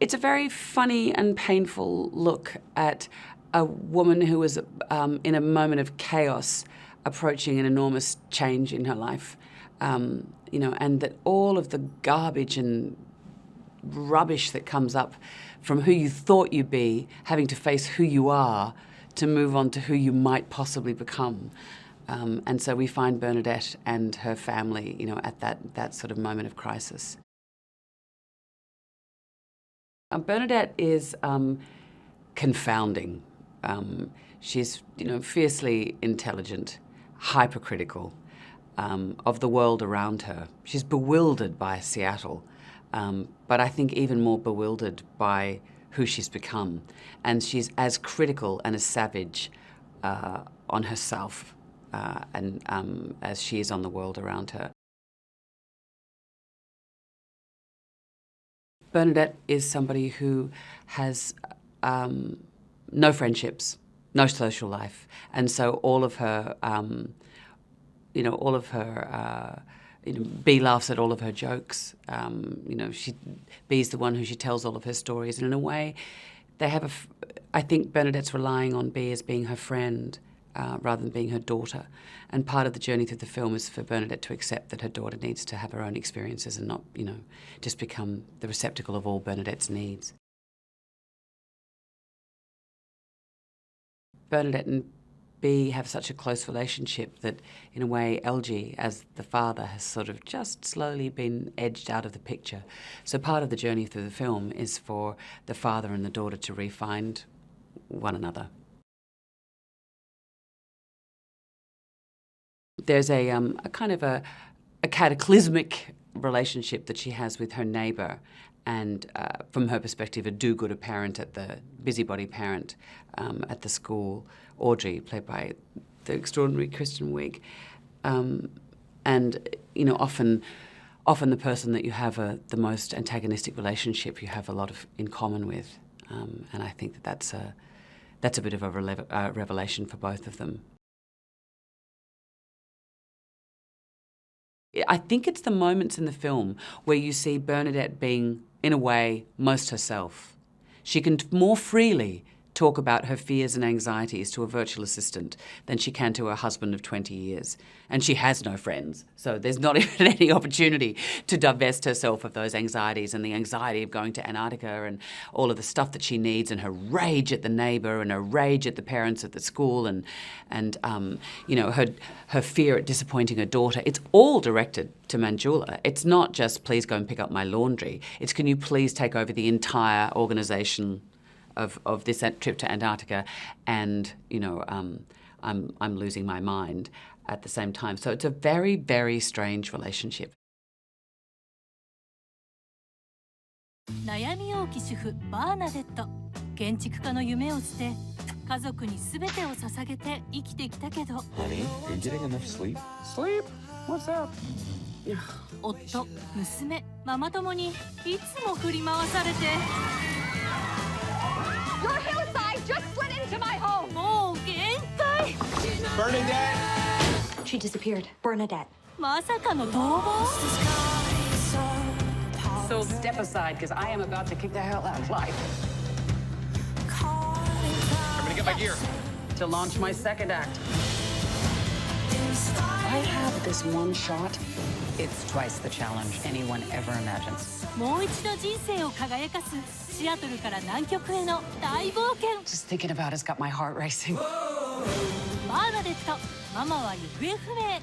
It's a very funny and painful look at a woman who was in a moment of chaos approaching an enormous change in her life, you know, and that all of the garbage and rubbish that comes up from who you thought you'd be, having to face who you are to move on to who you might possibly become. And so we find Bernadette and her family, you know, at that sort of moment of crisis. Bernadette is confounding. She's, you know, fiercely intelligent, hypercritical of the world around her. She's bewildered by Seattle, but I think even more bewildered by who she's become. And she's as critical and as savage on herself as she is on the world around her. Bernadette is somebody who has no friendships, no social life, and so all of her, Bee laughs at all of her jokes. Bee's the one who she tells all of her stories, and in a way, they have I think Bernadette's relying on Bee as being her friend rather than being her daughter. And part of the journey through the film is for Bernadette to accept that her daughter needs to have her own experiences and not, you know, just become the receptacle of all Bernadette's needs. Bernadette and Bee have such a close relationship that, in a way, LG, as the father, has sort of just slowly been edged out of the picture. So part of the journey through the film is for the father and the daughter to re-find one another. There's a kind of a cataclysmic relationship that she has with her neighbour, and from her perspective, a do-gooder parent, busybody parent at the school, Audrey, played by the extraordinary Kristen Wiig. And, you know, often the person that you have the most antagonistic relationship, you have a lot in common with. And I think that's a bit of a revelation for both of them. I think it's the moments in the film where you see Bernadette being, in a way, most herself. She can more freely talk about her fears and anxieties to a virtual assistant than she can to her husband of 20 years. And she has no friends, so there's not even any opportunity to divest herself of those anxieties and the anxiety of going to Antarctica and all of the stuff that she needs, and her rage at the neighbour and her rage at the parents at the school and you know, her fear at disappointing her daughter. It's all directed to Manjula. It's not just, please go and pick up my laundry. It's, can you please take over the entire organisation of this trip to Antarctica, and, you know, I'm losing my mind at the same time. So it's a very, very strange relationship. 悩み多き主婦バーナデット、建築家の夢を捨て家族に全てを捧げて生きてきたけど Honey, are you getting enough sleep? Sleep? What's that? 夫、娘、ママ友にいつも振り回されて Your hillside just slid into my home! もう限界 Bernadette! She disappeared. Bernadette. まさかの逃亡 So step aside, because I am about to kick the hell out of life. I'm gonna get my gear. To launch my second act. I have this one shot. It's twice the challenge anyone ever imagines. もう一度人生を輝かすシアトルから南極への大冒険 Just thinking about it's got my heart racing. バーナデット、ママは行方不明